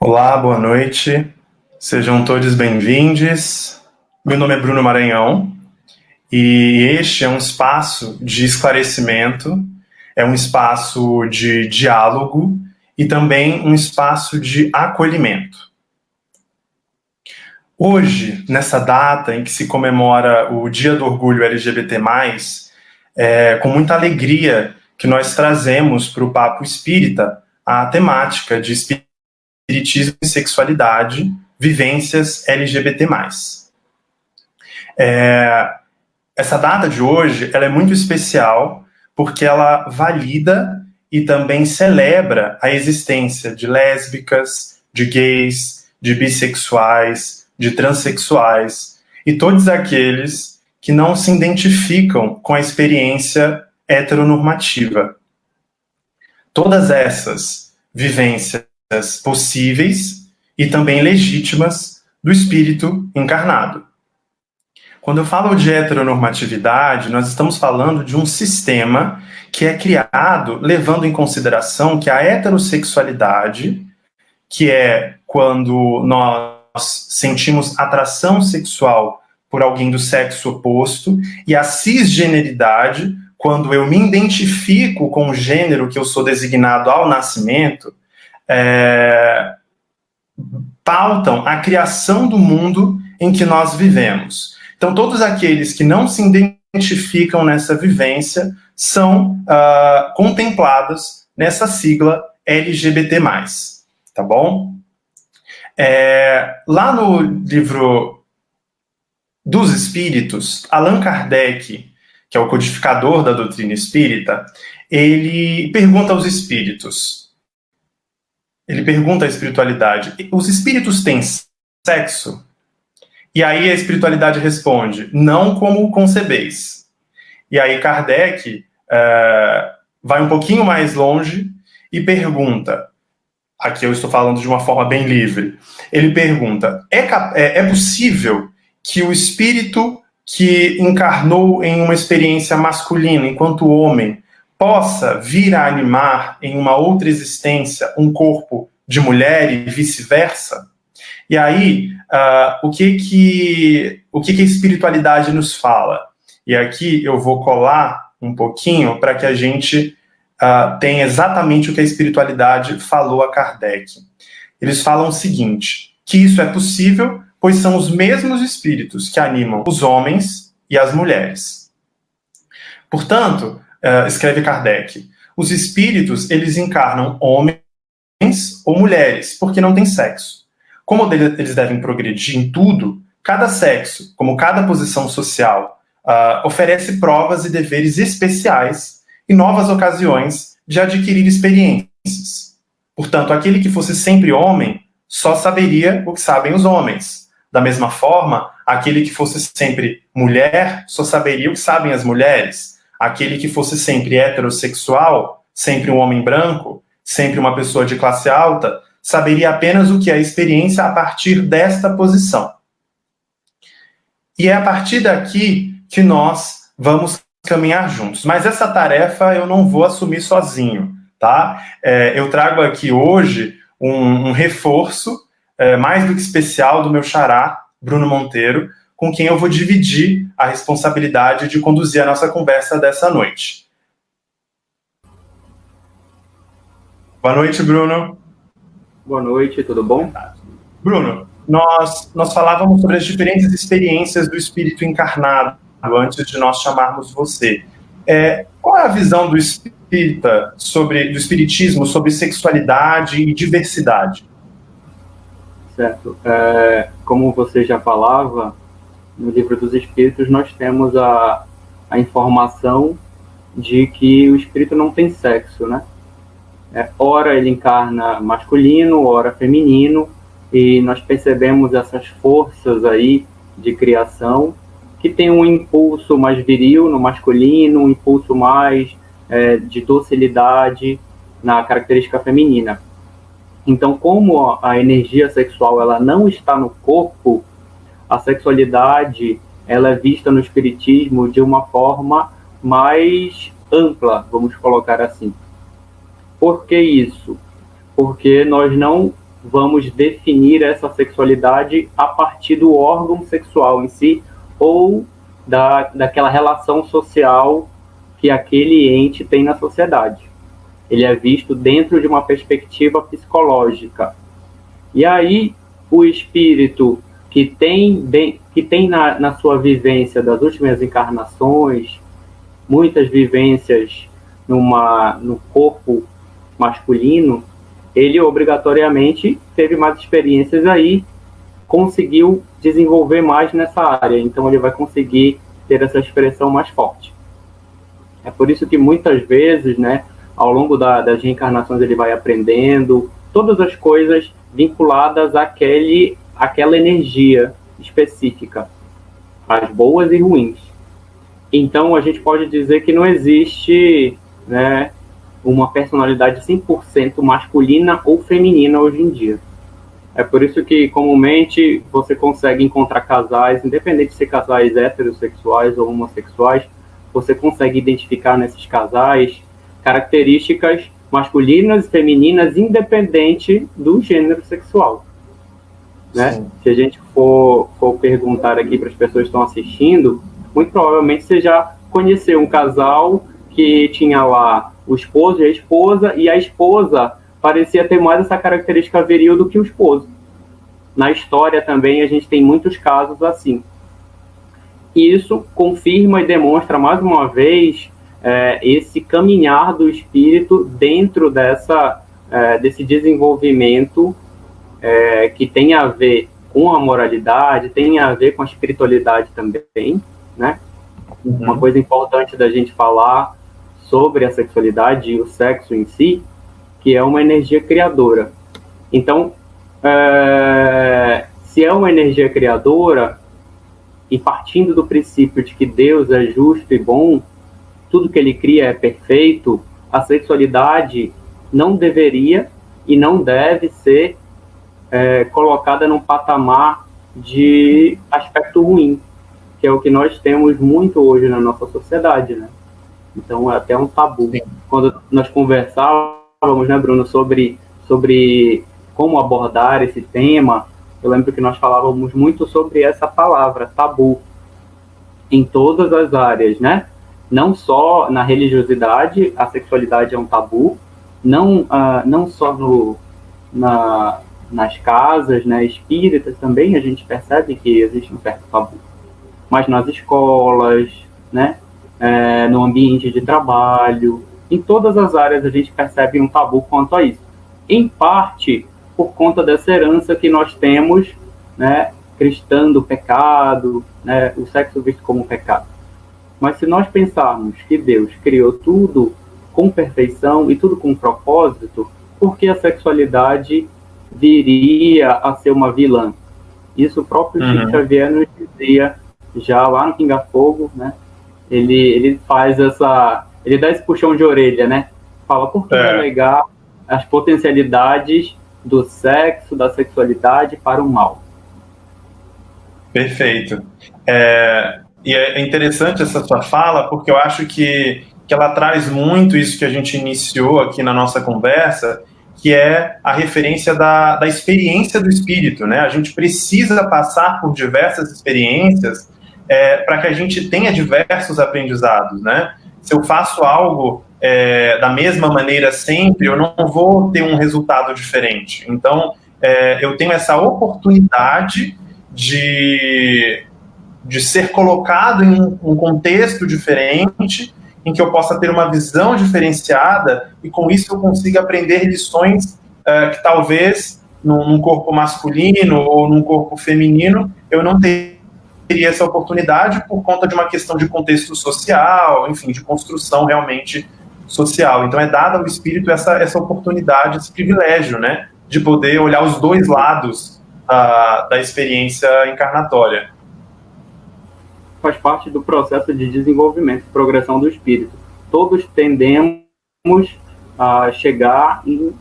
Olá, boa noite. Sejam todos bem-vindos. Meu nome é Bruno Maranhão e este é um espaço de esclarecimento, é um espaço de diálogo e também um espaço de acolhimento. Hoje, nessa data em que se comemora o Dia do Orgulho LGBT+, é com muita alegria que nós trazemos para o Papo Espírita a temática de espiritismo e sexualidade, vivências LGBT+. Essa data de hoje ela é muito especial porque ela valida e também celebra a existência de lésbicas, de gays, de bissexuais, de transexuais e todos aqueles que não se identificam com a experiência heteronormativa. Todas essas vivências possíveis e também legítimas do espírito encarnado. Quando eu falo de heteronormatividade, nós estamos falando de um sistema que é criado levando em consideração que a heterossexualidade, que é quando nós sentimos atração sexual por alguém do sexo oposto, e a cisgeneridade, quando eu me identifico com o gênero que eu sou designado ao nascimento, pautam a criação do mundo em que nós vivemos. Então, todos aqueles que não se identificam nessa vivência são contemplados nessa sigla LGBT+, tá bom? Lá no livro dos Espíritos, Allan Kardec, que é o codificador da doutrina espírita, ele pergunta aos espíritos, ele pergunta à espiritualidade: os espíritos têm sexo? E aí a espiritualidade responde: não como o concebeis. E aí Kardec vai um pouquinho mais longe e pergunta, aqui eu estou falando de uma forma bem livre, ele pergunta: é possível que o espírito que encarnou em uma experiência masculina enquanto homem possa vir a animar em uma outra existência um corpo de mulher e vice-versa? E aí, o que a espiritualidade nos fala? E aqui eu vou colar um pouquinho para que a gente tenha exatamente o que a espiritualidade falou a Kardec. Eles falam o seguinte, que isso é possível, pois são os mesmos espíritos que animam os homens e as mulheres. Portanto, escreve Kardec, os espíritos, eles encarnam homens ou mulheres, porque não tem sexo. Como eles devem progredir em tudo, cada sexo, como cada posição social, oferece provas e deveres especiais e novas ocasiões de adquirir experiências. Portanto, aquele que fosse sempre homem só saberia o que sabem os homens. Da mesma forma, aquele que fosse sempre mulher só saberia o que sabem as mulheres. Aquele que fosse sempre heterossexual, sempre um homem branco, sempre uma pessoa de classe alta, saberia apenas o que é a experiência a partir desta posição. E é a partir daqui que nós vamos caminhar juntos. Mas essa tarefa eu não vou assumir sozinho, tá? Eu trago aqui hoje um reforço mais do que especial do meu xará, Bruno Monteiro, com quem eu vou dividir a responsabilidade de conduzir a nossa conversa dessa noite. Boa noite, Bruno. Boa noite, tudo bom? Bruno, nós falávamos sobre as diferentes experiências do espírito encarnado antes de nós chamarmos você. Qual é a visão do espírita do espiritismo sobre sexualidade e diversidade? Certo. Como você já falava, no Livro dos Espíritos nós temos a informação de que o espírito não tem sexo, né? Ora ele encarna masculino, ora feminino, e nós percebemos essas forças aí de criação que tem um impulso mais viril no masculino, um impulso mais de docilidade na característica feminina. Então, como a energia sexual ela não está no corpo, a sexualidade ela é vista no espiritismo de uma forma mais vamos colocar assim. Por que isso? Porque nós não vamos definir essa sexualidade a partir do órgão sexual em si, ou daquela relação social que aquele ente tem na sociedade. Ele é visto dentro de uma perspectiva psicológica. E aí, o espírito que tem na sua vivência das últimas encarnações, muitas vivências no corpo masculino, ele obrigatoriamente teve mais experiências aí, conseguiu desenvolver mais nessa área, então ele vai conseguir ter essa expressão mais forte. É por isso que muitas vezes, né, ao longo das reencarnações ele vai aprendendo todas as coisas vinculadas àquela energia específica, as boas e ruins. Então a gente pode dizer que não existe, né, uma personalidade 100% masculina ou feminina hoje em dia. É por isso que, comumente, você consegue encontrar casais, independente de ser casais heterossexuais ou homossexuais, você consegue identificar nesses casais características masculinas e femininas, independente do gênero sexual. Né? Se a gente for perguntar aqui para as pessoas que estão assistindo, muito provavelmente você já conheceu um casal que tinha lá o esposo e a esposa parecia ter mais essa característica viril do que o esposo. Na história também a gente tem muitos casos assim. E isso confirma e demonstra mais uma vez esse caminhar do espírito dentro desse desenvolvimento que tem a ver com a moralidade, tem a ver com a espiritualidade também, né? Uhum. Uma coisa importante da gente falar sobre a sexualidade e o sexo em si, que é uma energia criadora. Então, se é uma energia criadora, e partindo do princípio de que Deus é justo e bom, tudo que ele cria é perfeito, a sexualidade não deveria e não deve ser colocada num patamar de aspecto ruim, que é o que nós temos muito hoje na nossa sociedade, né? Então é até um tabu. Sim. Quando nós conversávamos, né, Bruno, sobre como abordar esse tema, eu lembro que nós falávamos muito sobre essa palavra, tabu, em todas as áreas, né? Não só na religiosidade, a sexualidade é um tabu, não só nas casas, né, espíritas também a gente percebe que existe um certo tabu, mas nas escolas, né, no ambiente de trabalho, em todas as áreas a gente percebe um tabu quanto a isso. Em parte, por conta dessa herança que nós temos, né, cristã do pecado, né, o sexo visto como pecado. Mas se nós pensarmos que Deus criou tudo com perfeição e tudo com propósito, por que a sexualidade viria a ser uma vilã? Isso o próprio Chico Xavier nos dizia já lá no Pinga Fogo, né? Ele faz ele dá esse puxão de orelha, né? Fala por que negar as potencialidades do sexo, da sexualidade para o mal. Perfeito. E é interessante essa sua fala, porque eu acho que ela traz muito isso que a gente iniciou aqui na nossa conversa, que é a referência da experiência do espírito, né? A gente precisa passar por diversas experiências para que a gente tenha diversos aprendizados, né? Se eu faço algo da mesma maneira sempre, eu não vou ter um resultado diferente. Então, eu tenho essa oportunidade de ser colocado em um contexto diferente, em que eu possa ter uma visão diferenciada, e com isso eu consiga aprender lições que talvez num corpo masculino ou num corpo feminino eu não teria essa oportunidade por conta de uma questão de contexto social, enfim, de construção realmente social. Então é dada ao espírito essa oportunidade, esse privilégio, né, de poder olhar os dois lados da experiência encarnatória. Faz parte do processo de desenvolvimento, progressão do espírito. Todos tendemos a chegar em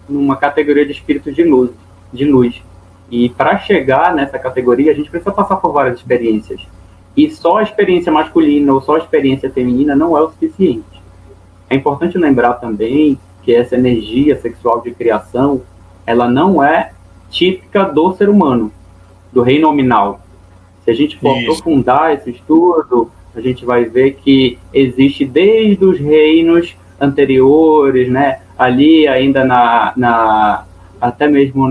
uma categoria de espíritos de luz. E para chegar nessa categoria, a gente precisa passar por várias experiências. E só a experiência masculina ou só a experiência feminina não é o suficiente. É importante lembrar também que essa energia sexual de criação, ela não é típica do ser humano, do reino nominal. Se a gente for aprofundar esse estudo, a gente vai ver que existe desde os reinos anteriores, né? Ali ainda até mesmo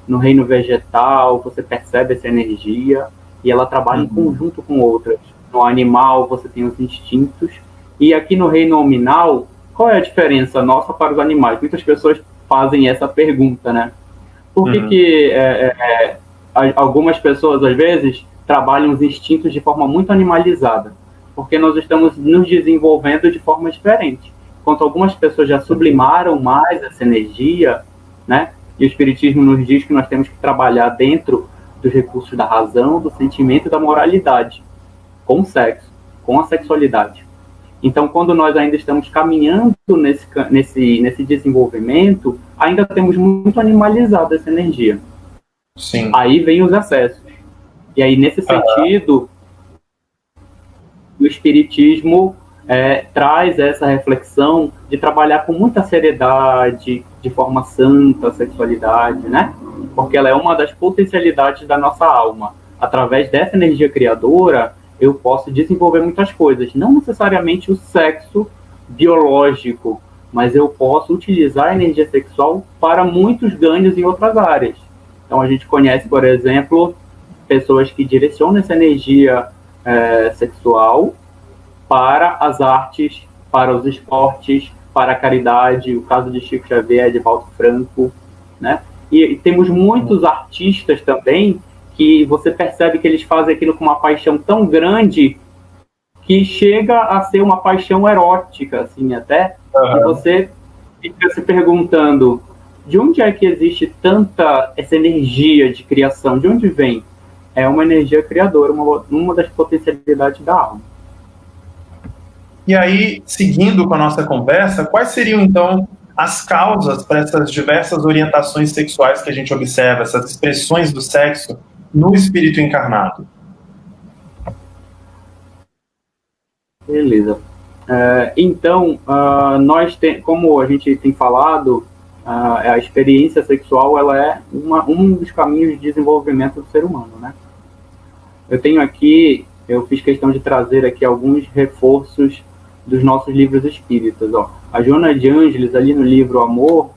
no reino vegetal, você percebe essa energia e ela trabalha em conjunto com outras. No animal, você tem os instintos. E aqui no reino nominal, qual é a diferença nossa para os animais? Muitas pessoas fazem essa pergunta, né? Por que algumas pessoas, às vezes, trabalham os instintos de forma muito animalizada? Porque nós estamos nos desenvolvendo de forma diferente. Enquanto algumas pessoas já sublimaram mais essa energia, né? E o Espiritismo nos diz que nós temos que trabalhar dentro dos recursos da razão, do sentimento e da moralidade, com o sexo, com a sexualidade. Então, quando nós ainda estamos caminhando nesse desenvolvimento, ainda temos muito animalizado essa energia. Sim. Aí vem os excessos. E aí, nesse sentido, o Espiritismo traz essa reflexão de trabalhar com muita seriedade, de forma santa, a sexualidade, né? Porque ela é uma das potencialidades da nossa alma. Através dessa energia criadora, eu posso desenvolver muitas coisas. Não necessariamente o sexo biológico, mas eu posso utilizar a energia sexual para muitos ganhos em outras áreas. Então, a gente conhece, por exemplo, pessoas que direcionam essa energia sexual para as artes, para os esportes, para a caridade, o caso de Chico Xavier, de Valdo Franco, né? E temos muitos artistas também que você percebe que eles fazem aquilo com uma paixão tão grande que chega a ser uma paixão erótica, assim, até, e você fica se perguntando de onde é que existe essa energia de criação, de onde vem? É uma energia criadora, uma das potencialidades da alma. E aí, seguindo com a nossa conversa, quais seriam, então, as causas para essas diversas orientações sexuais que a gente observa, essas expressões do sexo no espírito encarnado? Beleza. Então, como a gente tem falado, a experiência sexual ela é um dos caminhos de desenvolvimento do ser humano, né? Eu fiz questão de trazer aqui alguns reforços dos nossos livros espíritas. A Joana de Ângeles, ali no livro Amor,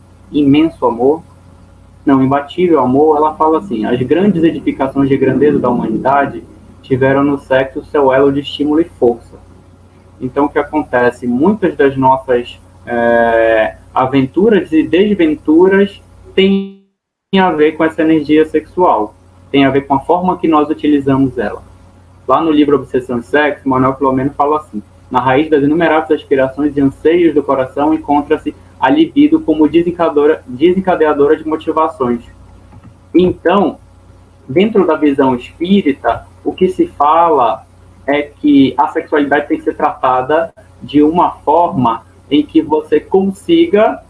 Imbatível Amor, ela fala assim: as grandes edificações de grandeza da humanidade tiveram no sexo seu elo de estímulo e força. Então, o que acontece? Muitas das nossas aventuras e desventuras têm a ver com essa energia sexual, tem a ver com a forma que nós utilizamos ela. Lá no livro Obsessão e Sexo, Manuel Filomeno fala assim: na raiz das inumeráveis aspirações e anseios do coração encontra-se a libido como desencadeadora de motivações. Então, dentro da visão espírita, o que se fala é que a sexualidade tem que ser tratada de uma forma em que você consiga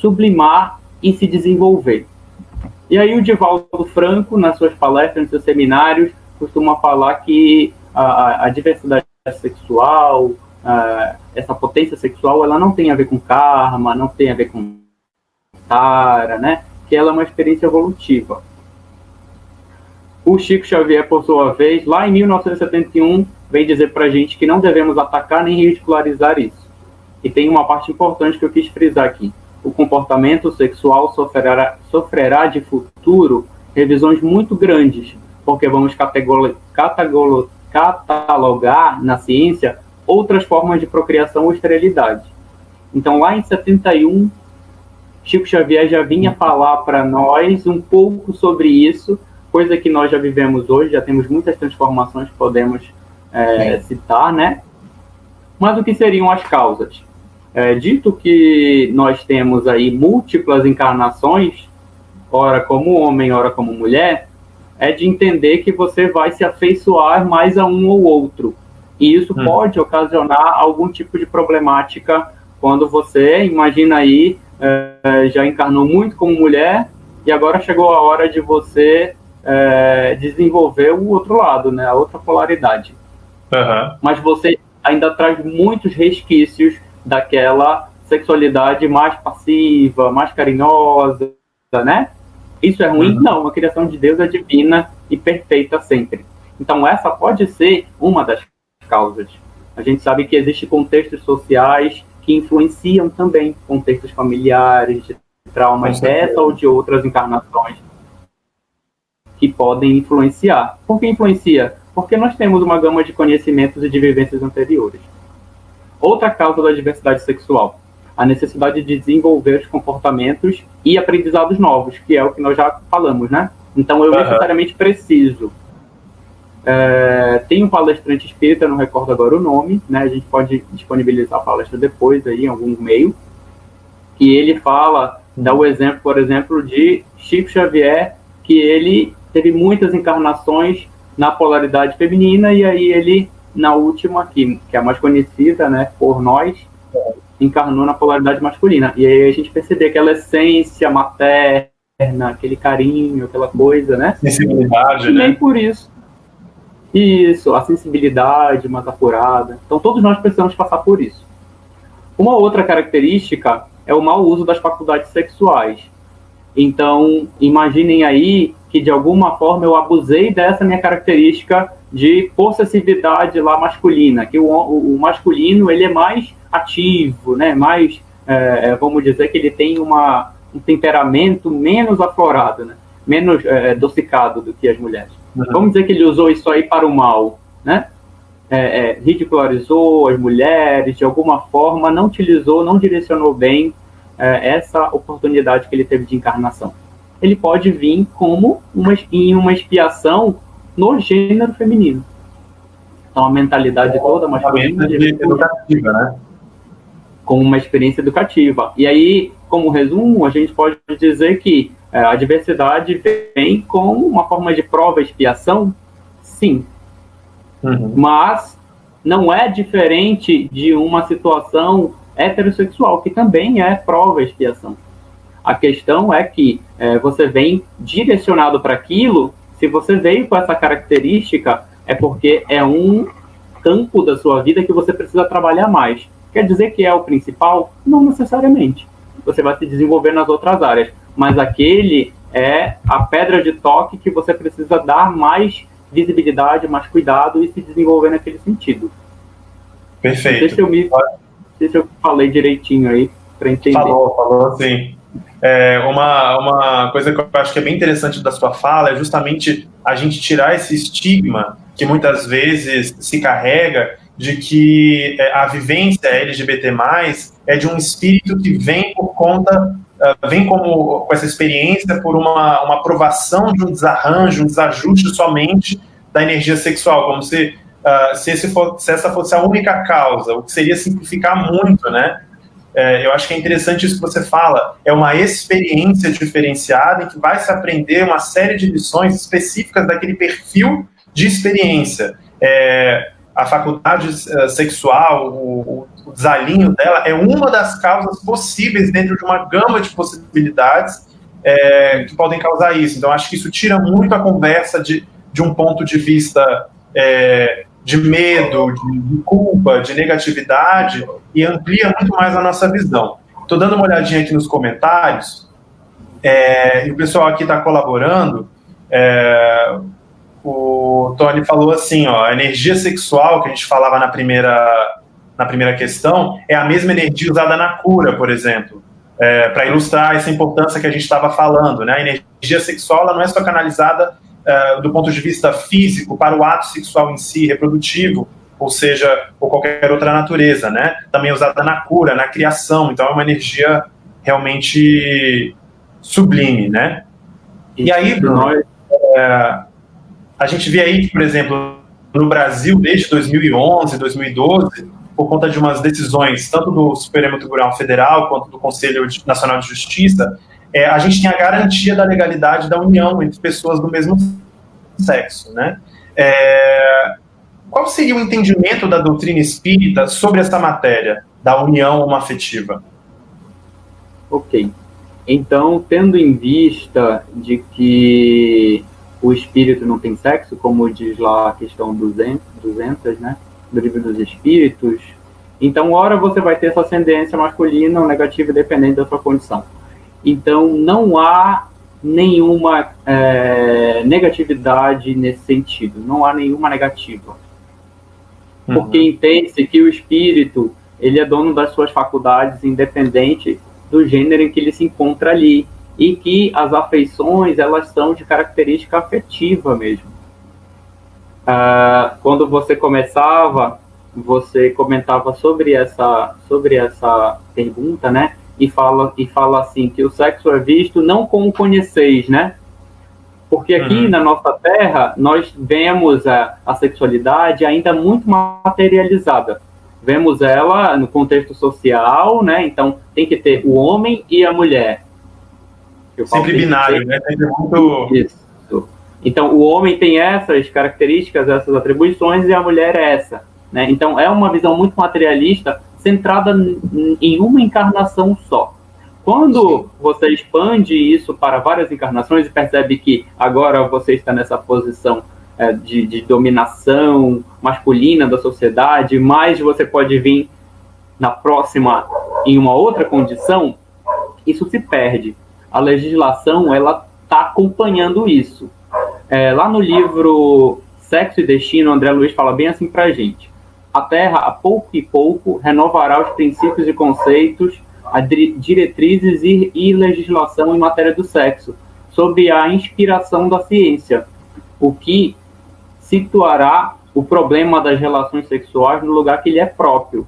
sublimar e se desenvolver. E aí o Divaldo Franco, nas suas palestras, nos seus seminários, costuma falar que a diversidade sexual, essa potência sexual, ela não tem a ver com karma, não tem a ver com tara, né? Que ela é uma experiência evolutiva. O Chico Xavier, por sua vez, lá em 1971, vem dizer pra gente que não devemos atacar nem ridicularizar isso. E tem uma parte importante que eu quis frisar aqui. O comportamento sexual sofrerá de futuro revisões muito grandes, porque vamos catalogar na ciência outras formas de procriação ou esterilidade. Então, lá em 71, Chico Xavier já vinha falar para nós um pouco sobre isso, coisa que nós já vivemos hoje, já temos muitas transformações que podemos citar, né? Mas o que seriam as causas? Dito que nós temos aí múltiplas encarnações, ora como homem, ora como mulher, é de entender que você vai se afeiçoar mais a um ou outro. E isso pode ocasionar algum tipo de problemática quando você, imagina aí, já encarnou muito como mulher e agora chegou a hora de você desenvolver o outro lado, né, a outra polaridade. Mas você ainda traz muitos resquícios daquela sexualidade mais passiva, mais carinhosa, né? Isso é ruim? Não, a criação de Deus é divina e perfeita sempre. Então, essa pode ser uma das causas. A gente sabe que existem contextos sociais que influenciam também, contextos familiares, de traumas dessa ou de outras encarnações, que podem influenciar. Por que influencia? Porque nós temos uma gama de conhecimentos e de vivências anteriores. Outra causa da diversidade sexual, a necessidade de desenvolver os comportamentos e aprendizados novos, que é o que nós já falamos, né? Então, eu necessariamente preciso. Tem um palestrante espírita, não recordo agora o nome, né? A gente pode disponibilizar a palestra depois aí, em algum meio, que ele dá o exemplo, por exemplo, de Chico Xavier, que ele teve muitas encarnações na polaridade feminina, e aí ele, na última, que é a mais conhecida, né, por nós, encarnou na polaridade masculina. E aí a gente percebe aquela essência materna, aquele carinho, aquela coisa, né? Sensibilidade, e né? nem por isso. Isso, a sensibilidade mais apurada. Então todos nós precisamos passar por isso. Uma outra característica é o mau uso das faculdades sexuais. Então, imaginem aí que de alguma forma eu abusei dessa minha característica de possessividade lá masculina, que o masculino ele é mais ativo, né? Mais, vamos dizer que ele tem um temperamento menos aflorado, né? Menos adocicado do que as mulheres. Vamos dizer que ele usou isso aí para o mal, né? Ridicularizou as mulheres, de alguma forma não utilizou, não direcionou bem essa oportunidade que ele teve de encarnação. Ele pode vir como em uma expiação no gênero feminino. Então, a mentalidade toda masculina educativa, né? Com uma experiência educativa. E aí, como resumo, a gente pode dizer que a diversidade vem como uma forma de prova e expiação, sim. Mas não é diferente de uma situação heterossexual, que também é prova e expiação. A questão é que você vem direcionado para aquilo. Se você veio com essa característica, é porque é um campo da sua vida que você precisa trabalhar mais. Quer dizer que é o principal? Não necessariamente. Você vai se desenvolver nas outras áreas, mas aquele é a pedra de toque que você precisa dar mais visibilidade, mais cuidado e se desenvolver naquele sentido. Perfeito. Não sei se eu falei direitinho aí para entender. Falou sim. Uma coisa que eu acho que é bem interessante da sua fala é justamente a gente tirar esse estigma que muitas vezes se carrega de que a vivência LGBT+, é de um espírito que vem por conta, vem com essa experiência por uma aprovação de um desarranjo, um desajuste somente da energia sexual, como se essa fosse a única causa, o que seria simplificar muito, né? Eu acho que é interessante isso que você fala, é uma experiência diferenciada em que vai se aprender uma série de lições específicas daquele perfil de experiência. A faculdade sexual, o desalinho dela é uma das causas possíveis dentro de uma gama de possibilidades que podem causar isso. Então, acho que isso tira muito a conversa de um ponto de vista de medo, de culpa, de negatividade, e amplia muito mais a nossa visão. Estou dando uma olhadinha aqui nos comentários, e o pessoal aqui está colaborando. O Tony falou assim, a energia sexual que a gente falava na primeira questão é a mesma energia usada na cura, por exemplo, para ilustrar essa importância que a gente estava falando, né? A energia sexual ela não é só canalizada do ponto de vista físico para o ato sexual em si, reprodutivo, ou seja, ou qualquer outra natureza, né? Também é usada na cura, na criação, então é uma energia realmente sublime, né? E aí, Bruno, a gente vê aí que, por exemplo, no Brasil, desde 2011, 2012, por conta de umas decisões, tanto do Supremo Tribunal Federal quanto do Conselho Nacional de Justiça, a gente tem a garantia da legalidade da união entre pessoas do mesmo sexo, né? Qual seria o entendimento da doutrina espírita sobre essa matéria, da união homoafetiva? Ok. Então, tendo em vista de que o espírito não tem sexo, como diz lá a questão 200, né, do Livro dos Espíritos, Então, ora você vai ter essa ascendência masculina ou negativa, dependendo da sua condição. Então, não há nenhuma negatividade nesse sentido, não há nenhuma negativa. Porque entende-se que o espírito, ele é dono das suas faculdades, independente do gênero em que ele se encontra ali, e que as afeições, elas são de característica afetiva mesmo. Quando você começava, você comentava sobre essa pergunta, né? E fala assim, que o sexo é visto não como conheceis, né? Porque aqui na nossa terra, nós vemos a sexualidade ainda muito materializada. Vemos ela no contexto social, né? Então, tem que ter o homem e a mulher. Sempre binário, né? Muito... Isso. Então, o homem tem essas características, essas atribuições, e a mulher é essa. Né? Então, é uma visão muito materialista, centrada em uma encarnação só. Quando você expande isso para várias encarnações e percebe que agora você está nessa posição de dominação masculina da sociedade, mas você pode vir na próxima em uma outra condição, isso se perde. A legislação, ela está acompanhando isso. Lá no livro Sexo e Destino, André Luiz fala bem assim para a gente. A Terra, a pouco e pouco, renovará os princípios e conceitos, as diretrizes e legislação em matéria do sexo, sob a inspiração da ciência, o que situará o problema das relações sexuais no lugar que lhe é próprio.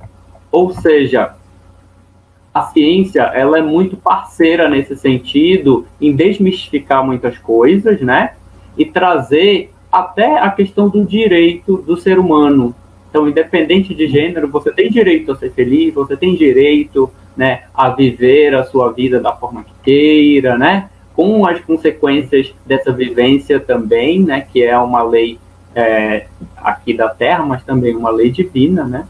Ou seja, a ciência, ela é muito parceira nesse sentido, em desmistificar muitas coisas, né? E trazer até a questão do direito do ser humano. Então, independente de gênero, você tem direito a ser feliz, você tem direito, né, a viver a sua vida da forma que queira, né? Com as consequências dessa vivência também, né? Que é uma lei aqui da Terra, mas também uma lei divina, né?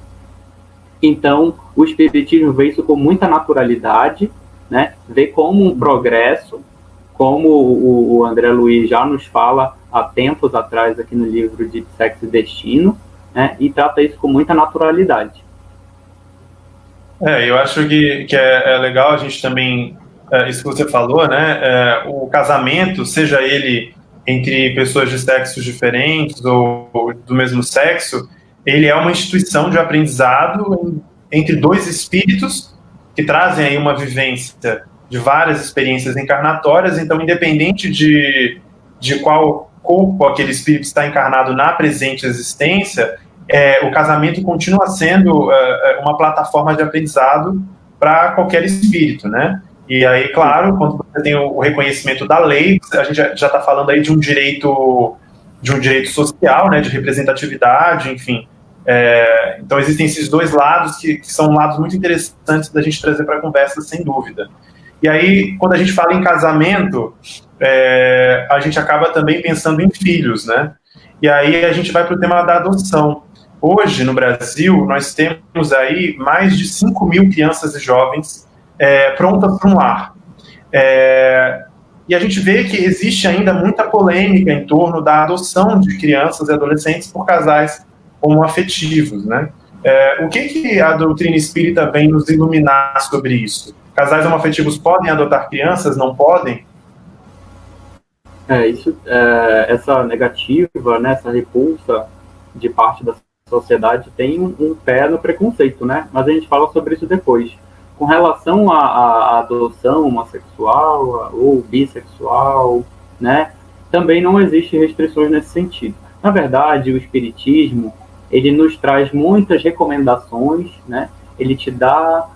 Então, o Espiritismo vê isso com muita naturalidade, né? Vê como um progresso, como o André Luiz já nos fala há tempos atrás aqui no livro de Sexo e Destino, né? E trata isso com muita naturalidade. Eu acho que é legal a gente também, isso que você falou, né? O casamento, seja ele entre pessoas de sexos diferentes ou do mesmo sexo, ele é uma instituição de aprendizado entre dois espíritos que trazem aí uma vivência de várias experiências encarnatórias. Então, independente de qual corpo aquele espírito está encarnado na presente existência, o casamento continua sendo uma plataforma de aprendizado para qualquer espírito, né? E aí, claro, quando você tem o reconhecimento da lei, a gente já está falando aí de um direito social, né, de representatividade, enfim. Então existem esses dois lados que são lados muito interessantes da gente trazer para a conversa, sem dúvida. E aí, quando a gente fala em casamento, a gente acaba também pensando em filhos, né? E aí a gente vai para o tema da adoção. Hoje, no Brasil, nós temos aí mais de 5 mil crianças e jovens prontas para um lar. E a gente vê que existe ainda muita polêmica em torno da adoção de crianças e adolescentes por casais homoafetivos, né? O que a doutrina espírita vem nos iluminar sobre isso? Casais homoafetivos podem adotar crianças, não podem? Essa negativa, né, essa repulsa de parte da sociedade tem um pé no preconceito, né? Mas a gente fala sobre isso depois. Com relação à adoção homossexual ou bissexual, né, também não existe restrições nesse sentido. Na verdade, o Espiritismo, ele nos traz muitas recomendações, né? Ele te dá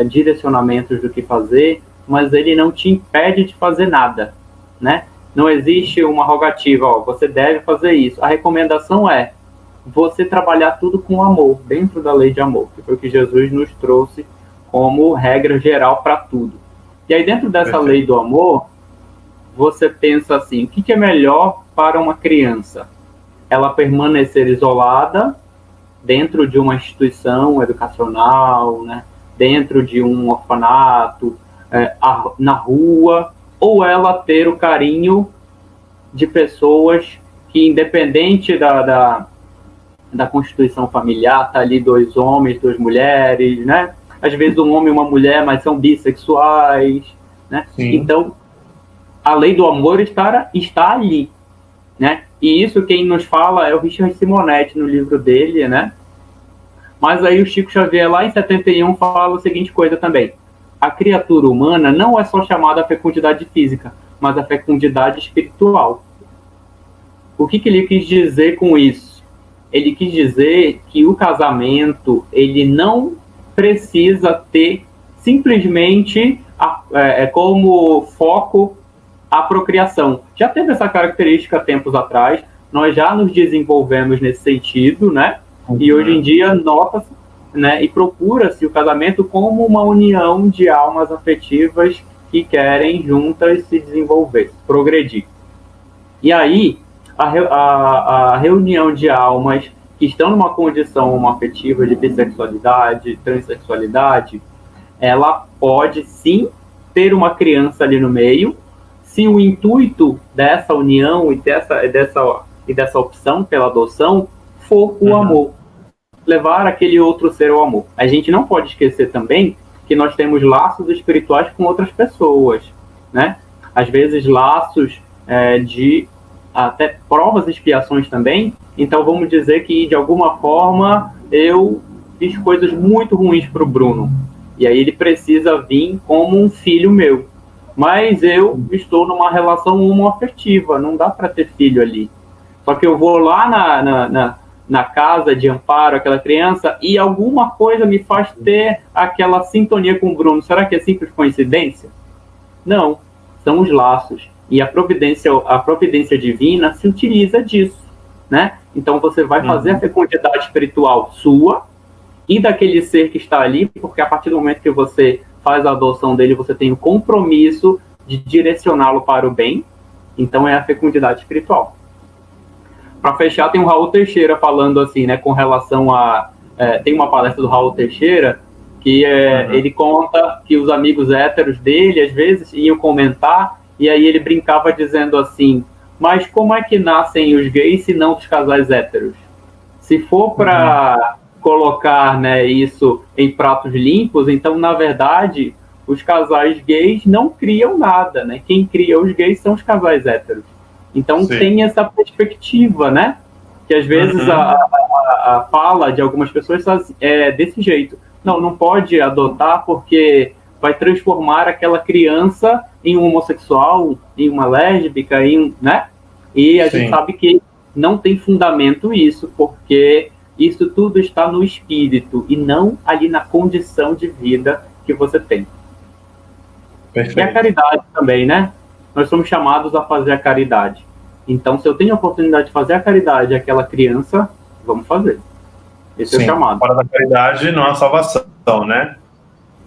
direcionamentos do que fazer, mas ele não te impede de fazer nada, né? Não existe uma rogativa, você deve fazer isso. A recomendação é você trabalhar tudo com amor, dentro da lei de amor, que foi o que Jesus nos trouxe como regra geral para tudo. E aí, dentro dessa lei do amor, você pensa assim, o que é melhor para uma criança? Ela permanecer isolada dentro de uma instituição educacional, né? Dentro de um orfanato, na rua, ou ela ter o carinho de pessoas que, independente da constituição familiar, tá ali 2 homens, 2 mulheres, né? Às vezes um homem e uma mulher, mas são bissexuais, né? Sim. Então, a lei do amor está ali, né? E isso quem nos fala é o Richard Simonetti no livro dele, né? Mas aí o Chico Xavier lá em 71 fala a seguinte coisa também: a criatura humana não é só chamada a fecundidade física, mas a fecundidade espiritual. O que ele quis dizer com isso? Ele quis dizer que o casamento, ele não precisa ter simplesmente como foco a procriação. Já teve essa característica tempos atrás, nós já nos desenvolvemos nesse sentido, né? E hoje em dia nota-se, né, e procura-se o casamento como uma união de almas afetivas que querem juntas se desenvolver, progredir. E aí, a reunião de almas que estão numa condição homoafetiva de bissexualidade, transexualidade, ela pode sim ter uma criança ali no meio, se o intuito dessa união e dessa opção pela adoção for o amor, levar aquele outro ser ao amor. A gente não pode esquecer também que nós temos laços espirituais com outras pessoas, né? Às vezes laços de até provas e expiações também. Então vamos dizer que de alguma forma eu fiz coisas muito ruins para o Bruno, e aí ele precisa vir como um filho meu, mas eu estou numa relação homoafetiva, não dá para ter filho ali. Só que eu vou lá na casa de amparo aquela criança e alguma coisa me faz ter aquela sintonia com o Bruno. Será que é simples coincidência? Não, são os laços. E a providência divina se utiliza disso, né? Então você vai fazer a fecundidade espiritual sua e daquele ser que está ali, porque a partir do momento que você faz a adoção dele, você tem o compromisso de direcioná-lo para o bem. Então é a fecundidade espiritual. Para fechar, tem o Raul Teixeira falando assim, né, com relação a... tem uma palestra do Raul Teixeira que ele conta que os amigos héteros dele, às vezes, iam comentar, e aí ele brincava dizendo assim: mas como é que nascem os gays se não os casais héteros? Se for para colocar, né, isso em pratos limpos, então, na verdade, os casais gays não criam nada, né? Quem cria os gays são os casais héteros. Então, sim, tem essa perspectiva, né? Que às vezes a fala de algumas pessoas é desse jeito. Não pode adotar porque vai transformar aquela criança em um homossexual, em uma lésbica, né? E a gente sabe que não tem fundamento isso, porque isso tudo está no espírito e não ali na condição de vida que você tem. Perfeito. E a caridade também, né? Nós somos chamados a fazer a caridade. Então, se eu tenho a oportunidade de fazer a caridade àquela criança, vamos fazer. Esse é o chamado. Fora da caridade não há salvação, né?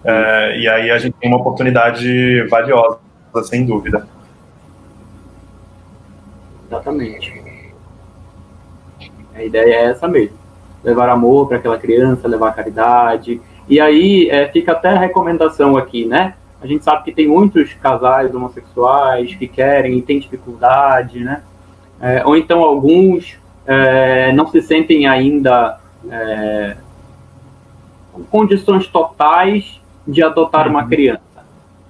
E aí a gente tem uma oportunidade valiosa, sem dúvida. Exatamente. A ideia é essa mesmo. Levar amor para aquela criança, levar caridade. E aí fica até a recomendação aqui, né? A gente sabe que tem muitos casais homossexuais que querem e têm dificuldade, né? Ou então alguns não se sentem ainda com condições totais de adotar uma criança.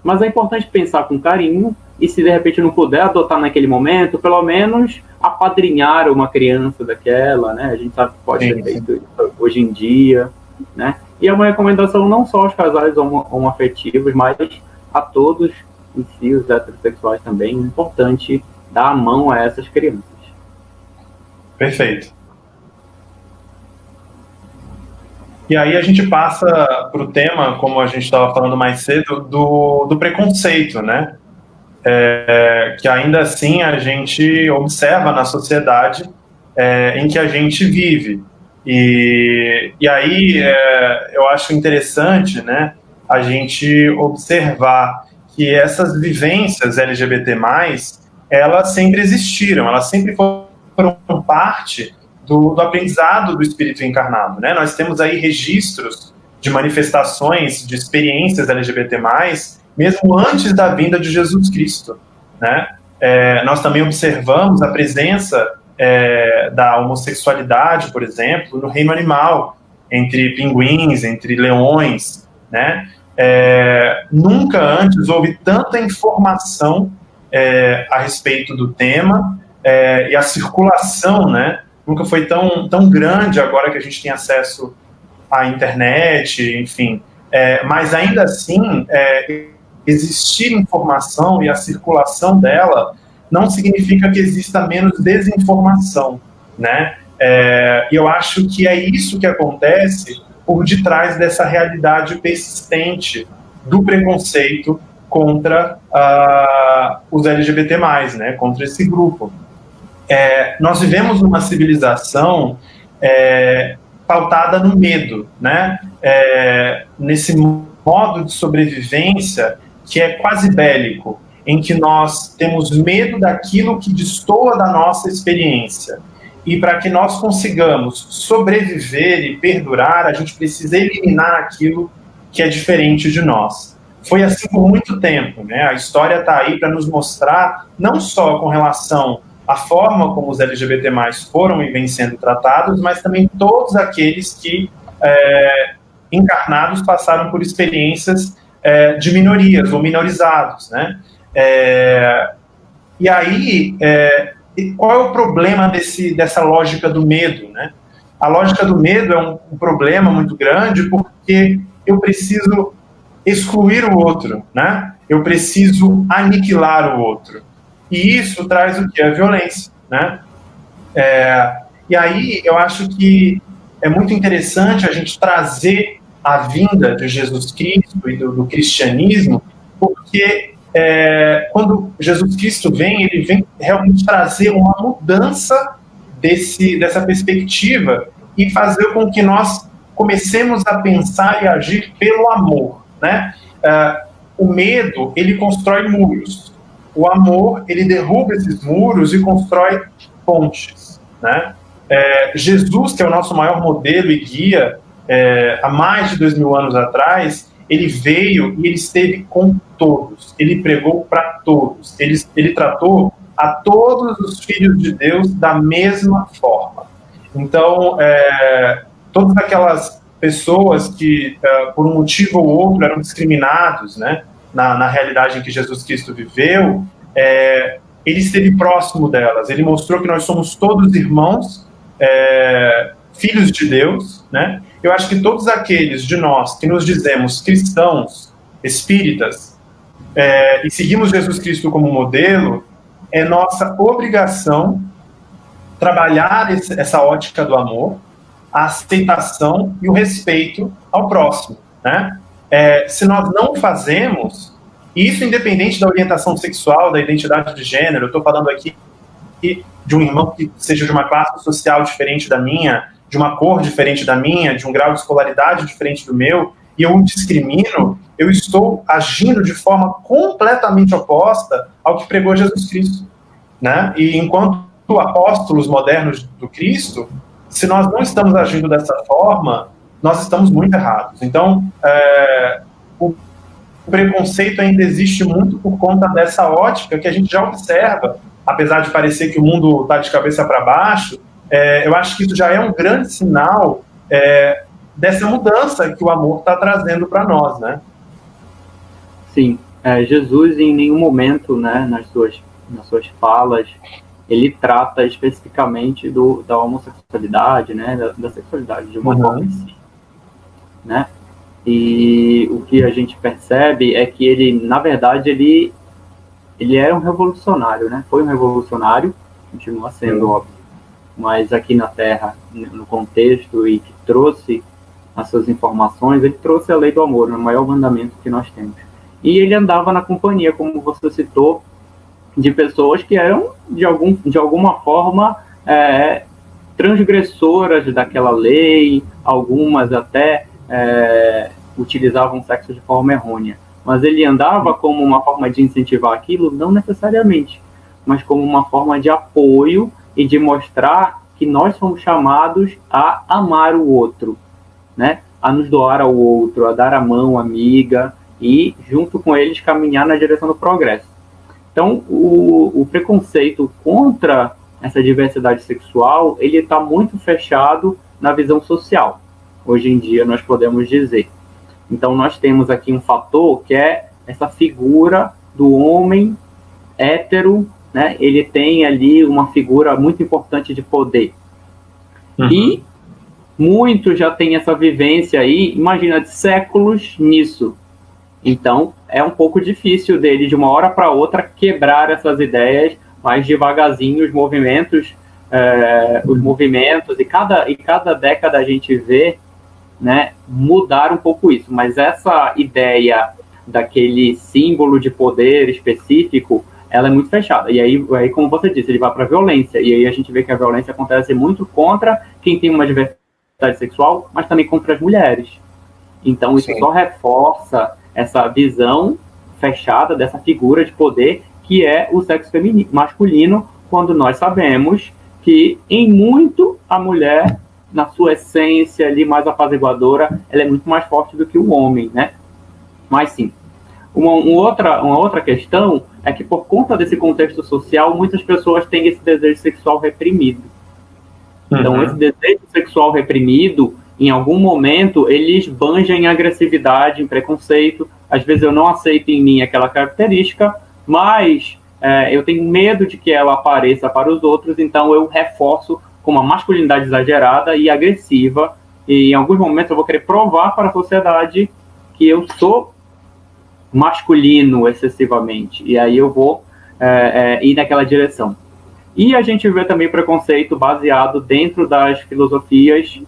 Mas é importante pensar com carinho e, se de repente não puder adotar naquele momento, pelo menos apadrinhar uma criança daquela, né? A gente sabe que pode ser feito isso hoje em dia, né? E é uma recomendação não só aos casais homoafetivos, mas a todos em si, os heterossexuais também. É importante dar a mão a essas crianças. Perfeito. E aí a gente passa para o tema, como a gente estava falando mais cedo, do preconceito, né? Que ainda assim a gente observa na sociedade em que a gente vive. E aí eu acho interessante, né, a gente observar que essas vivências LGBT+, elas sempre existiram, elas sempre foram parte do aprendizado do espírito encarnado, né? Nós temos aí registros de manifestações, de experiências LGBT+, mesmo antes da vinda de Jesus Cristo, né? Nós também observamos a presença da homossexualidade, por exemplo, no reino animal, entre pinguins, entre leões, né? Nunca antes houve tanta informação a respeito do tema, e a circulação, né? Nunca foi tão grande agora que a gente tem acesso à internet, enfim. Mas ainda assim, existir informação e a circulação dela não significa que exista menos desinformação, né? E eu acho que é isso que acontece por detrás dessa realidade persistente do preconceito contra os LGBT+, né? Contra esse grupo. Nós vivemos numa civilização pautada no medo, né? Nesse modo de sobrevivência que é quase bélico, em que nós temos medo daquilo que destoa da nossa experiência. E para que nós consigamos sobreviver e perdurar, a gente precisa eliminar aquilo que é diferente de nós. Foi assim por muito tempo, né? A história está aí para nos mostrar, não só com relação à forma como os LGBT+, foram e vêm sendo tratados, mas também todos aqueles que, encarnados, passaram por experiências de minorias ou minorizados, né? E aí, qual é o problema dessa lógica do medo, né? A lógica do medo é um problema muito grande porque eu preciso excluir o outro, né? Eu preciso aniquilar o outro. E isso traz o que? A violência, né? E aí eu acho que é muito interessante a gente trazer a vinda de Jesus Cristo e do cristianismo, porque quando Jesus Cristo vem, ele vem realmente trazer uma mudança dessa perspectiva e fazer com que nós comecemos a pensar e agir pelo amor, né? O medo, ele constrói muros. O amor, ele derruba esses muros e constrói pontes, né? Jesus, que é o nosso maior modelo e guia, há mais de 2000 anos atrás, ele veio e ele esteve com todos, ele pregou para todos, ele tratou a todos os filhos de Deus da mesma forma. Então, todas aquelas pessoas que, por um motivo ou outro, eram discriminados, né, na realidade em que Jesus Cristo viveu, ele esteve próximo delas, ele mostrou que nós somos todos irmãos, filhos de Deus, né? Eu acho que todos aqueles de nós que nos dizemos cristãos, espíritas, e seguimos Jesus Cristo como modelo, é nossa obrigação trabalhar essa ótica do amor, a aceitação e o respeito ao próximo, né? Se nós não fazemos, isso independente da orientação sexual, da identidade de gênero, eu estou falando aqui de um irmão que seja de uma classe social diferente da minha, de uma cor diferente da minha, de um grau de escolaridade diferente do meu, e eu o discrimino, eu estou agindo de forma completamente oposta ao que pregou Jesus Cristo, né? E enquanto apóstolos modernos do Cristo, se nós não estamos agindo dessa forma, nós estamos muito errados. Então, o preconceito ainda existe muito por conta dessa ótica que a gente já observa, apesar de parecer que o mundo está de cabeça para baixo. Eu acho que isso já é um grande sinal dessa mudança que o amor está trazendo para nós, né? Sim, Jesus em nenhum momento, né, nas suas falas, ele trata especificamente da homossexualidade, né, da sexualidade de uma forma em si, né? E o que a gente percebe é que ele, na verdade, ele era um revolucionário, né? Foi um revolucionário, continua sendo, óbvio, mas aqui na Terra, no contexto, e que trouxe as suas informações, ele trouxe a lei do amor, o maior mandamento que nós temos. E ele andava na companhia, como você citou, de pessoas que eram, de alguma forma, transgressoras daquela lei, algumas até utilizavam sexo de forma errônea. Mas ele andava como uma forma de incentivar aquilo, não necessariamente, mas como uma forma de apoio e de mostrar que nós somos chamados a amar o outro, né? A nos doar ao outro, a dar a mão amiga e, junto com eles, caminhar na direção do progresso. Então, o preconceito contra essa diversidade sexual, ele está muito fechado na visão social. Hoje em dia, nós podemos dizer. Então, nós temos aqui um fator que é essa figura do homem hétero, né? Ele tem ali uma figura muito importante de poder. Uhum. E muitos já têm essa vivência aí, imagina, de séculos nisso. Então, é um pouco difícil dele, de uma hora para outra, quebrar essas ideias, mas devagarzinho os movimentos e cada década a gente vê, né, mudar um pouco isso. Mas essa ideia daquele símbolo de poder específico, ela é muito fechada. E aí, como você disse, ele vai para a violência. E aí a gente vê que a violência acontece muito contra quem tem uma diversidade sexual, mas também contra as mulheres. Então, isso só reforça essa visão fechada dessa figura de poder que é o sexo feminino, masculino, quando nós sabemos que, em muito, a mulher, na sua essência ali mais apaziguadora, ela é muito mais forte do que o homem, né? Mas sim. Uma outra questão é que, por conta desse contexto social, muitas pessoas têm esse desejo sexual reprimido. Então, esse desejo sexual reprimido, em algum momento, ele esbanja em agressividade, em preconceito. Às vezes eu não aceito em mim aquela característica, mas eu tenho medo de que ela apareça para os outros, então eu reforço com uma masculinidade exagerada e agressiva, e em alguns momentos eu vou querer provar para a sociedade que eu sou masculino excessivamente, e aí eu vou ir naquela direção. E a gente vê também preconceito baseado dentro das filosofias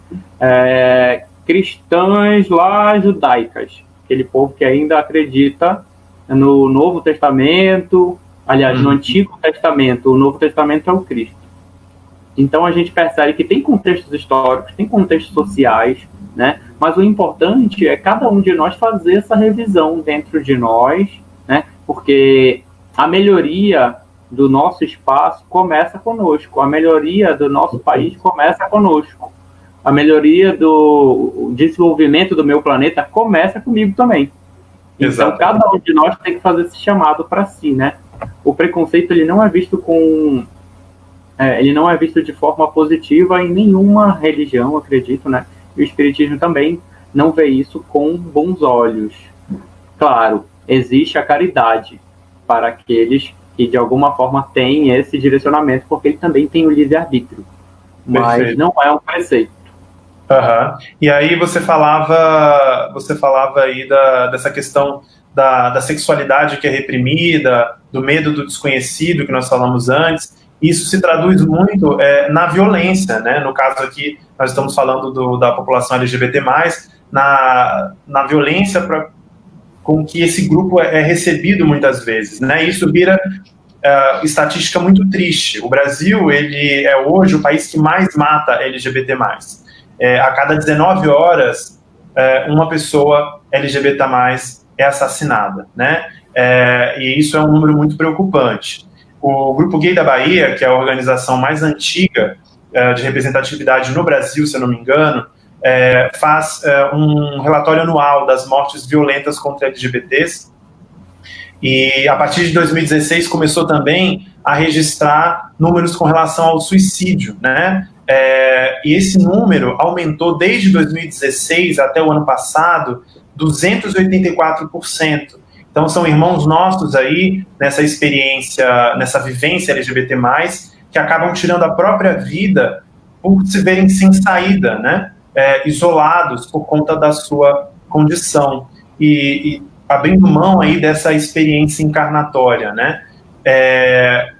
cristãs lá judaicas, aquele povo que ainda acredita no Novo Testamento, aliás, no Antigo Testamento. O Novo Testamento é o Cristo. Então a gente percebe que tem contextos históricos, tem contextos sociais, né? Mas o importante é cada um de nós fazer essa revisão dentro de nós, né? Porque a melhoria do nosso espaço começa conosco, a melhoria do nosso país começa conosco, a melhoria do desenvolvimento do meu planeta começa comigo também. Então, cada um de nós tem que fazer esse chamado para si, né? O preconceito, ele não é visto de forma positiva em nenhuma religião, acredito, né? E o espiritismo também não vê isso com bons olhos. Claro, existe a caridade para aqueles que de alguma forma têm esse direcionamento, porque ele também tem o livre-arbítrio. Mas perfeito. Não é um preceito. Uhum. E aí você falava aí dessa questão da sexualidade que é reprimida, do medo do desconhecido que nós falamos antes. Isso se traduz muito na violência, né? No caso aqui, nós estamos falando da população LGBT+, na violência com que esse grupo é recebido muitas vezes, né? Isso vira estatística muito triste. O Brasil, ele é hoje o país que mais mata LGBT+. A cada 19 horas, uma pessoa LGBT+, é assassinada, né? E isso é um número muito preocupante. O Grupo Gay da Bahia, que é a organização mais antiga de representatividade no Brasil, se eu não me engano, faz um relatório anual das mortes violentas contra LGBTs, e a partir de 2016 começou também a registrar números com relação ao suicídio, né? E esse número aumentou desde 2016 até o ano passado 284%. Então são irmãos nossos aí nessa experiência, nessa vivência LGBT+, que acabam tirando a própria vida por se verem sem saída, né? Isolados por conta da sua condição e abrindo mão aí dessa experiência encarnatória, né?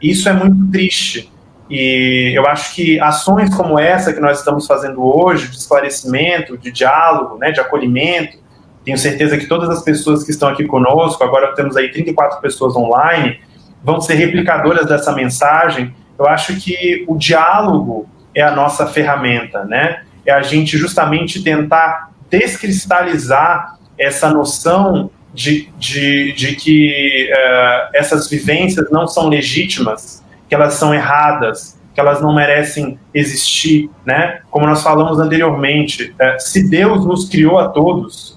Isso é muito triste. E eu acho que ações como essa que nós estamos fazendo hoje, de esclarecimento, de diálogo, né, de acolhimento, tenho certeza que todas as pessoas que estão aqui conosco, agora temos aí 34 pessoas online, vão ser replicadoras dessa mensagem. Eu acho que o diálogo é a nossa ferramenta, né? É a gente justamente tentar descristalizar essa noção de que essas vivências não são legítimas, que elas são erradas, que elas não merecem existir, né? Como nós falamos anteriormente, se Deus nos criou a todos,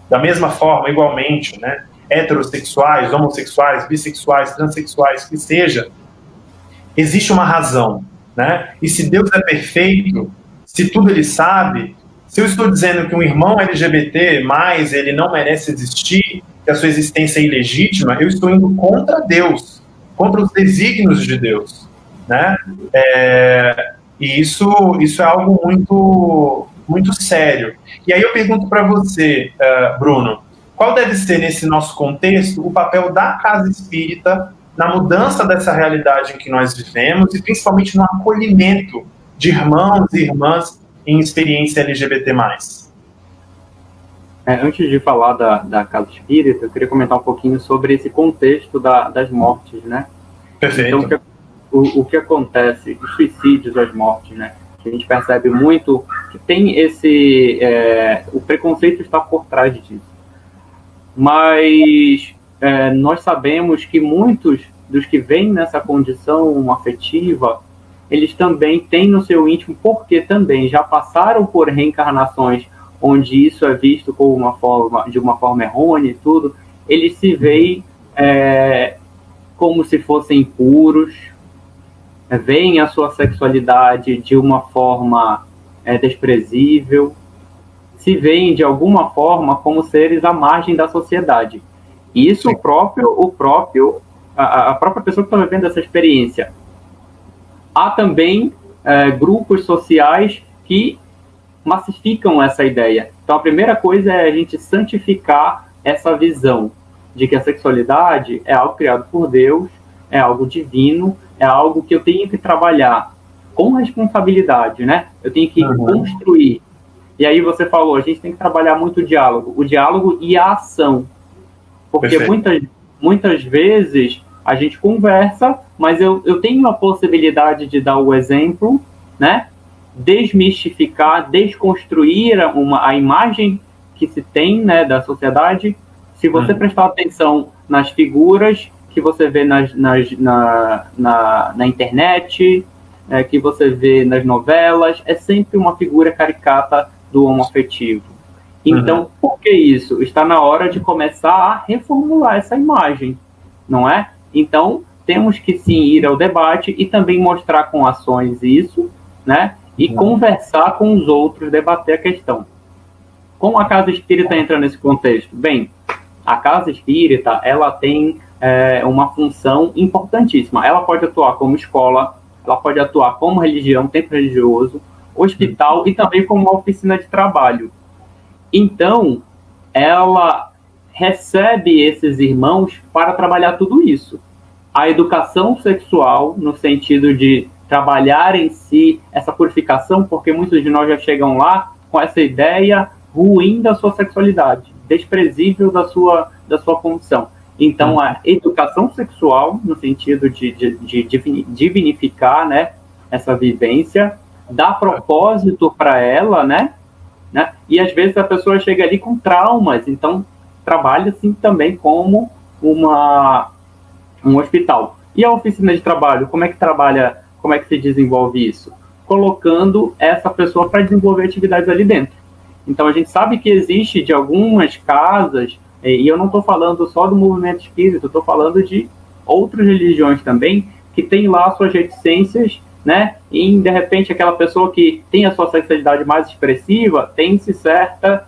da mesma forma, igualmente, né? Heterossexuais, homossexuais, bissexuais, transexuais, que seja, existe uma razão, né? E se Deus é perfeito, se tudo ele sabe, se eu estou dizendo que um irmão LGBT, mais ele não merece existir, que a sua existência é ilegítima, eu estou indo contra Deus, contra os desígnios de Deus, né? E isso é algo muito, muito sério. E aí eu pergunto para você, Bruno, qual deve ser, nesse nosso contexto, o papel da casa espírita na mudança dessa realidade em que nós vivemos e principalmente no acolhimento de irmãos e irmãs em experiência LGBT+. Antes de falar da casa espírita, eu queria comentar um pouquinho sobre esse contexto das mortes, né? Perfeito. Então, o que acontece, os suicídios, as mortes, né? Que a gente percebe muito que tem o preconceito está por trás disso. Mas nós sabemos que muitos dos que vêm nessa condição afetiva, eles também têm no seu íntimo, porque também já passaram por reencarnações onde isso é visto como de uma forma errônea e tudo, eles se veem como se fossem impuros, veem a sua sexualidade de uma forma desprezível, se veem de alguma forma como seres à margem da sociedade. E isso a própria pessoa que está vivendo essa experiência. Há também grupos sociais que massificam essa ideia. Então, a primeira coisa é a gente santificar essa visão de que a sexualidade é algo criado por Deus, é algo divino, é algo que eu tenho que trabalhar com responsabilidade, né? Eu tenho que construir. E aí você falou, a gente tem que trabalhar muito o diálogo e a ação. Porque muitas vezes a gente conversa, mas eu tenho a possibilidade de dar o exemplo, né? Desmistificar, desconstruir a imagem que se tem, né, da sociedade. Se você prestar atenção nas figuras que você vê na internet, que você vê nas novelas, é sempre uma figura caricata do homoafetivo. Então, por que isso? Está na hora de começar a reformular essa imagem, não é? Então, temos que sim ir ao debate e também mostrar com ações isso, né? E conversar com os outros, debater a questão. Como a casa espírita entra nesse contexto? Bem, a casa espírita, ela tem uma função importantíssima. Ela pode atuar como escola, ela pode atuar como religião, templo religioso, hospital e também como uma oficina de trabalho. Então, ela recebe esses irmãos para trabalhar tudo isso. A educação sexual, no sentido de trabalhar em si essa purificação, porque muitos de nós já chegam lá com essa ideia ruim da sua sexualidade, desprezível da sua condição. Então, a educação sexual, no sentido de divinificar, né, essa vivência, dar propósito para ela, né? E às vezes a pessoa chega ali com traumas, então trabalha assim também como um hospital. E a oficina de trabalho, como é que trabalha, como é que se desenvolve isso? Colocando essa pessoa para desenvolver atividades ali dentro. Então a gente sabe que existe de algumas casas, e eu não estou falando só do movimento espírita, estou falando de outras religiões também, que tem lá suas reticências, né? E de repente aquela pessoa que tem a sua sexualidade mais expressiva tem-se certa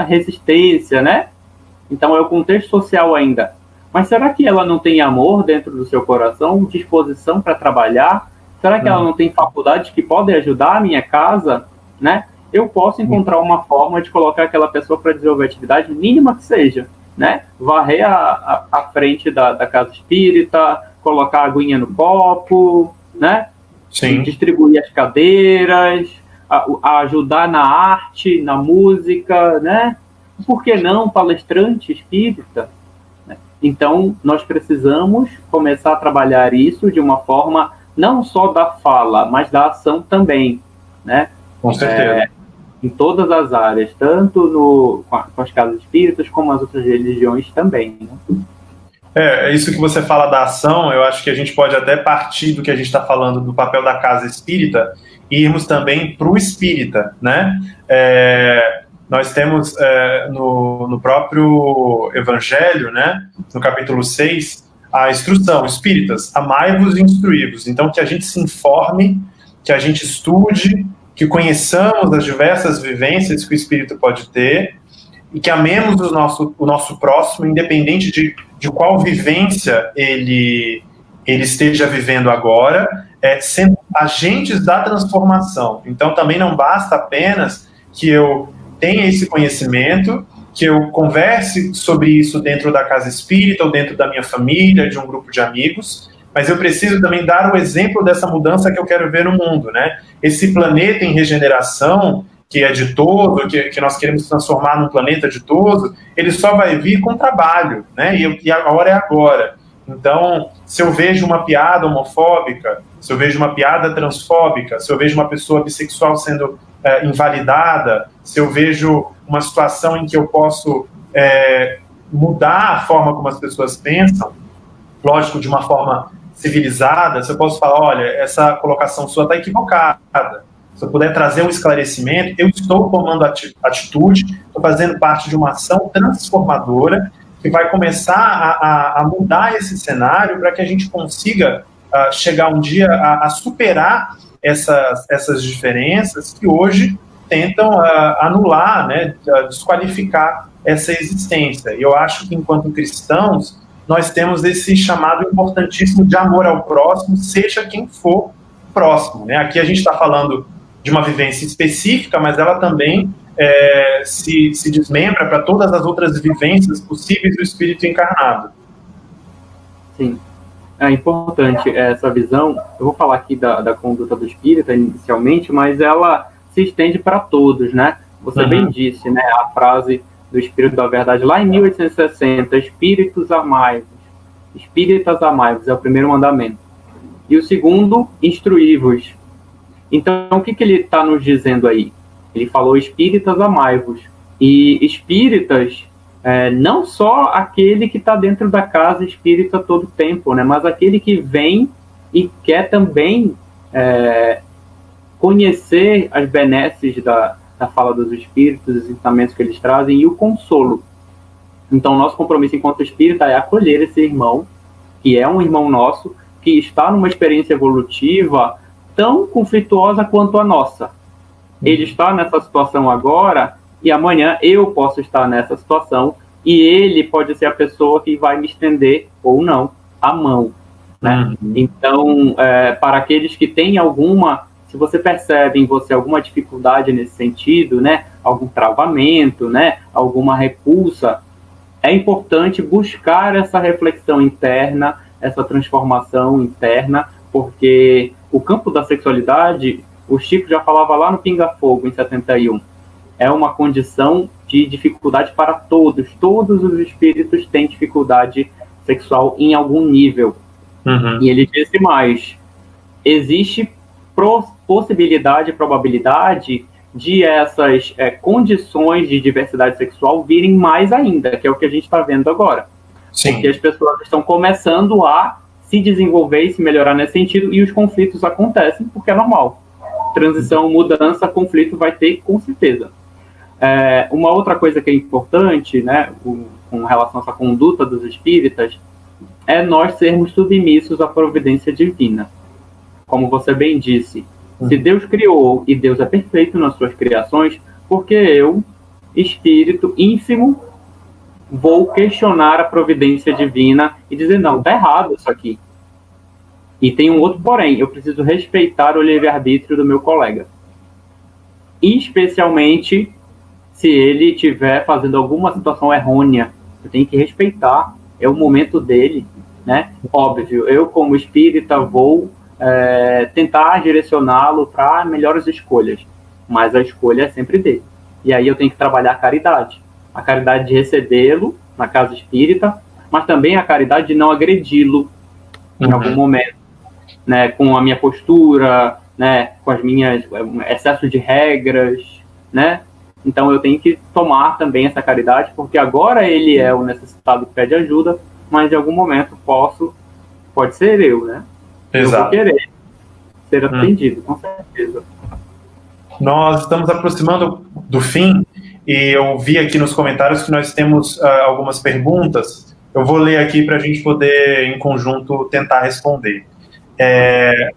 resistência, né? Então é o contexto social ainda. Mas será que ela não tem amor dentro do seu coração, disposição para trabalhar? Será que ela não tem faculdades que podem ajudar a minha casa, né? Eu posso encontrar uma forma de colocar aquela pessoa para desenvolver atividade mínima que seja, né? Varrer a frente da casa espírita, colocar a aguinha no copo, né? Sim. Distribuir as cadeiras, a ajudar na arte, na música, né? Por que não palestrante espírita? Então, nós precisamos começar a trabalhar isso de uma forma não só da fala, mas da ação também, né? Com certeza. Em todas as áreas, tanto com as casas espíritas, como as outras religiões também, né? Isso que você fala da ação, eu acho que a gente pode até partir do que a gente está falando do papel da casa espírita e irmos também para o espírita, né? Nós temos no próprio Evangelho, né, no capítulo 6, a instrução, espíritas, amai-vos e instruí-vos. Então, que a gente se informe, que a gente estude, que conheçamos as diversas vivências que o espírito pode ter e que amemos o nosso próximo, independente de qual vivência ele esteja vivendo agora, sendo agentes da transformação. Então, também não basta apenas que eu tenha esse conhecimento, que eu converse sobre isso dentro da casa espírita ou dentro da minha família, de um grupo de amigos, mas eu preciso também dar o exemplo dessa mudança que eu quero ver no mundo, né? Esse planeta em regeneração, que é ditoso, que nós queremos transformar num planeta ditoso, ele só vai vir com trabalho, né? E a hora é agora. Então, se eu vejo uma piada homofóbica, se eu vejo uma piada transfóbica, se eu vejo uma pessoa bissexual sendo invalidada, se eu vejo uma situação em que eu posso mudar a forma como as pessoas pensam, lógico, de uma forma civilizada, se eu posso falar, olha, essa colocação sua está equivocada, se eu puder trazer um esclarecimento, eu estou tomando atitude, estou fazendo parte de uma ação transformadora que vai começar a mudar esse cenário para que a gente consiga chegar um dia a superar essas diferenças que hoje tentam anular, né, desqualificar essa existência. E eu acho que, enquanto cristãos, nós temos esse chamado importantíssimo de amor ao próximo, seja quem for próximo, né? Aqui a gente está falando de uma vivência específica, mas ela também se desmembra para todas as outras vivências possíveis do espírito encarnado. Sim. É importante essa visão. Eu vou falar aqui da conduta do espírita inicialmente, mas ela se estende para todos, né? Você bem disse, né? A frase do Espírito da Verdade lá em 1860, espíritos amai-vos, espíritas amai-vos, é o primeiro mandamento. E o segundo, instruí-vos. Então, o que ele está nos dizendo aí? Ele falou espíritas amai-vos. E espíritas, não só aquele que está dentro da casa espírita todo o tempo, né? Mas aquele que vem e quer também conhecer as benesses da fala dos espíritos, os ensinamentos que eles trazem e o consolo. Então, nosso compromisso enquanto espírita é acolher esse irmão, que é um irmão nosso, que está numa experiência evolutiva tão conflituosa quanto a nossa. Ele está nessa situação agora e amanhã eu posso estar nessa situação e ele pode ser a pessoa que vai me estender ou não a mão, né? Então, para aqueles que têm se você percebe em você alguma dificuldade nesse sentido, né, algum travamento, né, alguma repulsa, é importante buscar essa reflexão interna, essa transformação interna, porque o campo da sexualidade, o Chico já falava lá no Pinga Fogo, em 71, é uma condição de dificuldade para todos. Todos os espíritos têm dificuldade sexual em algum nível. E ele disse mais, existe possibilidade e probabilidade de essas condições de diversidade sexual virem mais ainda, que é o que a gente está vendo agora. Sim. Porque as pessoas estão começando a se desenvolver e se melhorar nesse sentido, e os conflitos acontecem, porque é normal. Transição, mudança, conflito vai ter, com certeza. Uma outra coisa que é importante, né, com relação a essa conduta dos espíritas, é nós sermos submissos à providência divina. Como você bem disse, se Deus criou e Deus é perfeito nas suas criações, porque eu, espírito ínfimo, vou questionar a providência divina e dizer, não, está errado isso aqui. E tem um outro porém, eu preciso respeitar o livre-arbítrio do meu colega. Especialmente se ele estiver fazendo alguma situação errônea. Eu tenho que respeitar, é o momento dele, né? Óbvio, eu como espírita vou tentar direcioná-lo para melhores escolhas, mas a escolha é sempre dele. E aí eu tenho que trabalhar a caridade de recebê-lo na casa espírita, mas também a caridade de não agredi-lo em algum momento, né, com a minha postura, né, com as minhas excesso de regras, né? Então eu tenho que tomar também essa caridade, porque agora ele é o necessitado que pede ajuda, mas em algum momento pode ser eu, né? Exato. Eu vou querer ser atendido, com certeza. Nós estamos aproximando do fim, e eu vi aqui nos comentários que nós temos algumas perguntas. Eu vou ler aqui para a gente poder, em conjunto, tentar responder.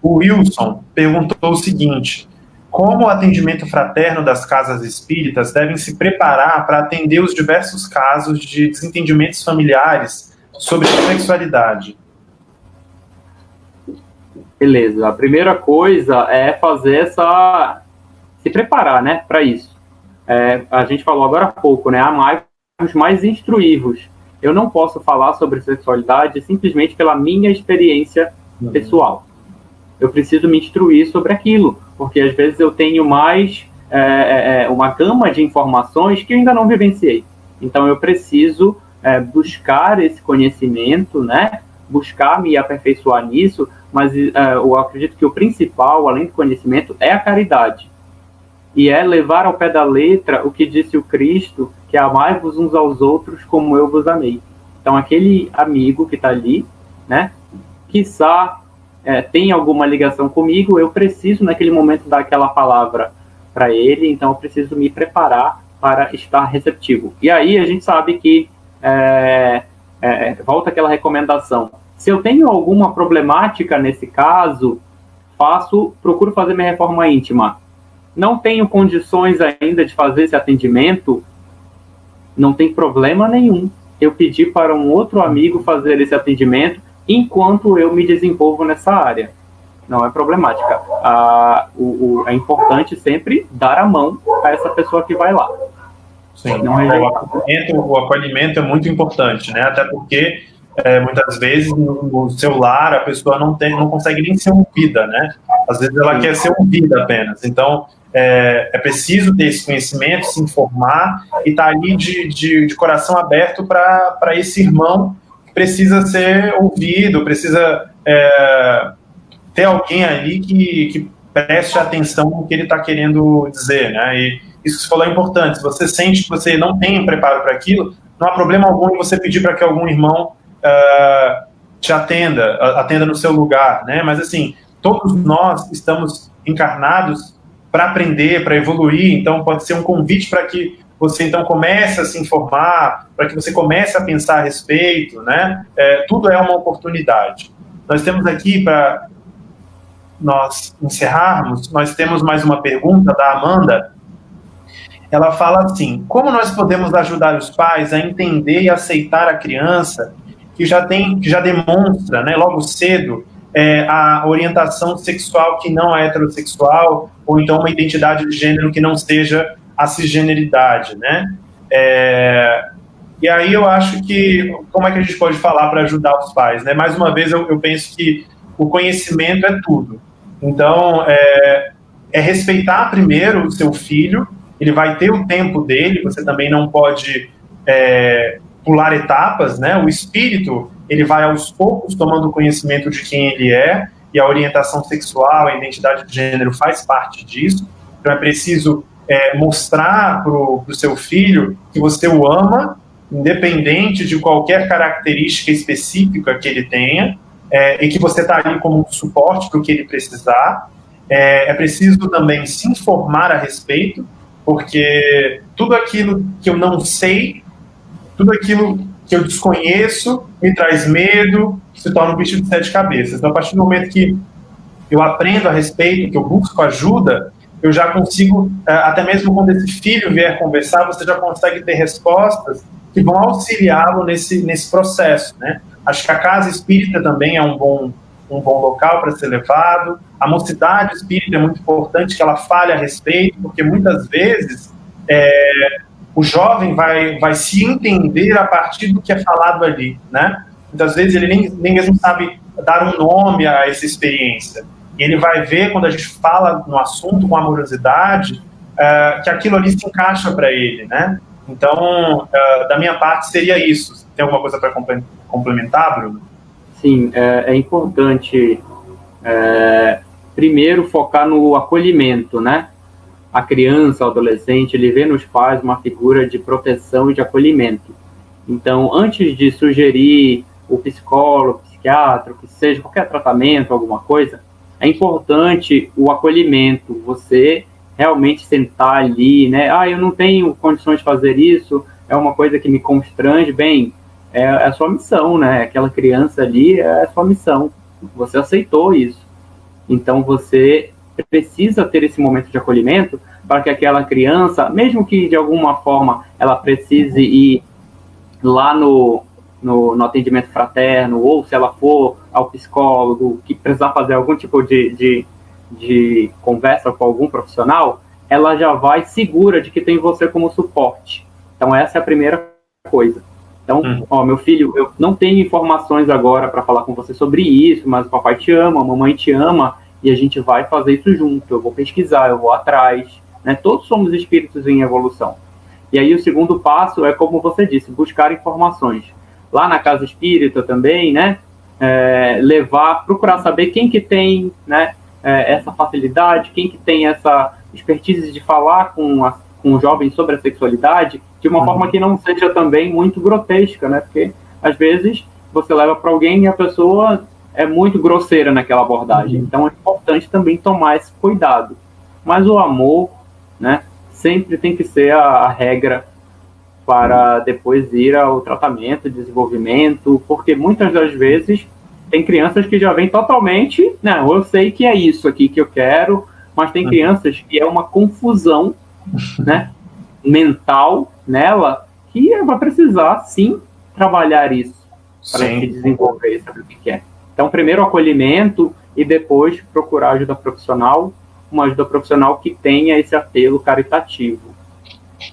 O Wilson perguntou o seguinte: como o atendimento fraterno das casas espíritas devem se preparar para atender os diversos casos de desentendimentos familiares sobre sexualidade? Beleza. A primeira coisa é se preparar, né, para isso. A gente falou agora há pouco, né, amai-vos mais instruí-vos. Eu não posso falar sobre sexualidade simplesmente pela minha experiência pessoal. Eu preciso me instruir sobre aquilo, porque às vezes eu tenho mais uma gama de informações que eu ainda não vivenciei. Então eu preciso buscar esse conhecimento, né? Buscar me aperfeiçoar nisso, mas eu acredito que o principal, além do conhecimento, é a caridade. E é levar ao pé da letra o que disse o Cristo, que amai-vos uns aos outros como eu vos amei. Então aquele amigo que está ali, né? Quiçá tem alguma ligação comigo, eu preciso naquele momento dar aquela palavra para ele, então eu preciso me preparar para estar receptivo. E aí a gente sabe que volta aquela recomendação. Se eu tenho alguma problemática nesse caso, procuro fazer minha reforma íntima. Não tenho condições ainda de fazer esse atendimento, não tem problema nenhum. Eu pedi para um outro amigo fazer esse atendimento enquanto eu me desenvolvo nessa área. Não é problemática. É importante sempre dar a mão a essa pessoa que vai lá. Sim, o acolhimento é muito importante, né? Até porque muitas vezes no seu lar a pessoa não consegue nem ser ouvida, né? Às vezes ela quer ser ouvida apenas. Então é preciso ter esse conhecimento, se informar e estar ali de coração aberto para esse irmão que precisa ser ouvido, precisa ter alguém ali que preste atenção no que ele está querendo dizer, né? E isso que você falou é importante. Se você sente que você não tem preparo para aquilo, não há problema algum em você pedir para que algum irmão te atenda no seu lugar, né? Mas assim, todos nós estamos encarnados para aprender, para evoluir, então pode ser um convite para que você então comece a se informar, para que você comece a pensar a respeito, né? Tudo é uma oportunidade. Nós temos aqui, para nós encerrarmos, nós temos mais uma pergunta da Amanda. Ela fala assim: como nós podemos ajudar os pais a entender e aceitar a criança que já demonstra, né, logo cedo, a orientação sexual que não é heterossexual, ou então uma identidade de gênero que não seja a cisgeneridade, né? E aí eu acho que, como é que a gente pode falar para ajudar os pais, né? Mais uma vez, eu penso que o conhecimento é tudo. Então, respeitar primeiro o seu filho, ele vai ter o tempo dele, você também não pode pular etapas, né? O espírito, ele vai aos poucos tomando conhecimento de quem ele é, e a orientação sexual, a identidade de gênero faz parte disso. Então é preciso mostrar para o seu filho que você o ama, independente de qualquer característica específica que ele tenha, e que você está ali como um suporte para o que ele precisar. É preciso também se informar a respeito, porque tudo aquilo que eu não sei, tudo aquilo que eu desconheço, me traz medo, se torna um bicho de 7 cabeças. Então, a partir do momento que eu aprendo a respeito, que eu busco ajuda, eu já consigo, até mesmo quando esse filho vier conversar, você já consegue ter respostas que vão auxiliá-lo nesse processo, né? Acho que a casa espírita também é um bom local para ser levado. A mocidade espírita é muito importante que ela fale a respeito, porque muitas vezes o jovem vai se entender a partir do que é falado ali, né? Muitas vezes ele nem mesmo sabe dar um nome a essa experiência. E ele vai ver, quando a gente fala no assunto com amorosidade, que aquilo ali se encaixa para ele, né? Então, da minha parte, seria isso. Tem alguma coisa para complementar, Bruno? Sim, é importante, primeiro, focar no acolhimento, né? A criança, o adolescente, ele vê nos pais uma figura de proteção e de acolhimento. Então, antes de sugerir o psicólogo, o psiquiatra, que seja qualquer tratamento, alguma coisa, é importante o acolhimento, você realmente sentar ali, né? Eu não tenho condições de fazer isso, é uma coisa que me constrange. Bem, é a sua missão, né? Aquela criança ali é a sua missão. Você aceitou isso. Então você precisa ter esse momento de acolhimento para que aquela criança, mesmo que de alguma forma ela precise ir lá no atendimento fraterno, ou se ela for ao psicólogo, que precisar fazer algum tipo de conversa com algum profissional, ela já vai segura de que tem você como suporte. Então essa é a primeira coisa. Então, meu filho, eu não tenho informações agora para falar com você sobre isso, mas o papai te ama, a mamãe te ama, e a gente vai fazer isso junto. Eu vou pesquisar, eu vou atrás, né? Todos somos espíritos em evolução. E aí o segundo passo é, como você disse, buscar informações. Lá na casa espírita também, né? Procurar saber quem que tem, né, essa facilidade, quem que tem essa expertise de falar com os jovens sobre a sexualidade, de uma forma que não seja também muito grotesca, né? Porque, às vezes, você leva para alguém e a pessoa é muito grosseira naquela abordagem. Então, é importante também tomar esse cuidado. Mas o amor, né, sempre tem que ser a regra para depois ir ao tratamento, desenvolvimento, porque muitas das vezes tem crianças que já vêm totalmente, não, eu sei que é isso aqui que eu quero, mas tem crianças que é uma confusão, né, mental nela, que vai precisar, sim, trabalhar isso para se desenvolver, saber o que quer. Então, primeiro o acolhimento e depois procurar ajuda profissional, uma ajuda profissional que tenha esse apelo caritativo.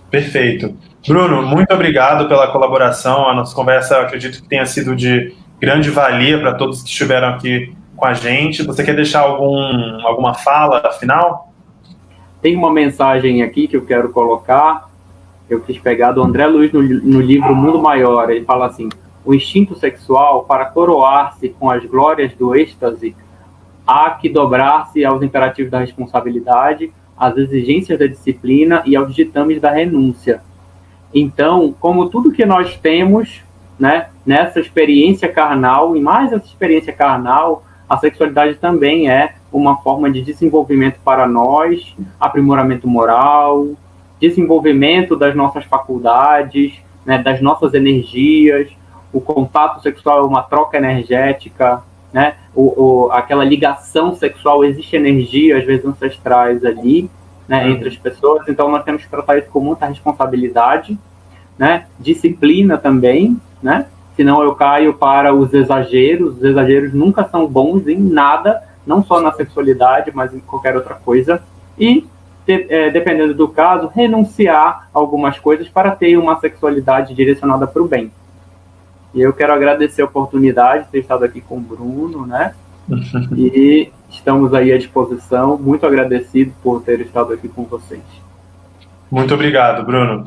Perfeito. Bruno, muito obrigado pela colaboração. A nossa conversa, acredito que tenha sido de grande valia para todos que estiveram aqui com a gente. Você quer deixar alguma fala final? Tem uma mensagem aqui que eu quero colocar, eu quis pegar do André Luiz no livro Mundo Maior. Ele fala assim: o instinto sexual, para coroar-se com as glórias do êxtase, há que dobrar-se aos imperativos da responsabilidade, às exigências da disciplina e aos ditames da renúncia. Então, como tudo que nós temos, né, nessa experiência carnal, e mais essa experiência carnal, a sexualidade também é uma forma de desenvolvimento para nós, aprimoramento moral, desenvolvimento das nossas faculdades, né, das nossas energias. O contato sexual é uma troca energética, né? Aquela ligação sexual, existe energia, às vezes ancestrais ali, né, entre as pessoas. Então nós temos que tratar isso com muita responsabilidade, né? Disciplina também, né? Senão eu caio para os exageros. Os exageros nunca são bons em nada, não só na sexualidade, mas em qualquer outra coisa. E, dependendo do caso, renunciar a algumas coisas para ter uma sexualidade direcionada para o bem. E eu quero agradecer a oportunidade de ter estado aqui com o Bruno, né? E estamos aí à disposição. Muito agradecido por ter estado aqui com vocês. Muito obrigado, Bruno.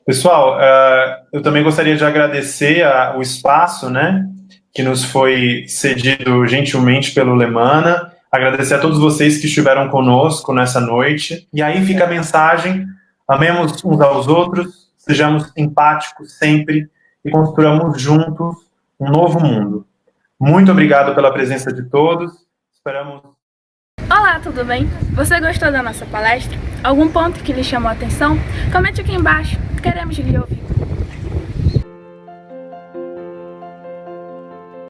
Pessoal, eu também gostaria de agradecer o espaço, né, que nos foi cedido gentilmente pelo Lemana. Agradecer a todos vocês que estiveram conosco nessa noite. E aí fica a mensagem: amemos uns aos outros, sejamos empáticos sempre e construamos juntos um novo mundo. Muito obrigado pela presença de todos. Esperamos... Olá, tudo bem? Você gostou da nossa palestra? Algum ponto que lhe chamou a atenção? Comente aqui embaixo, queremos lhe ouvir.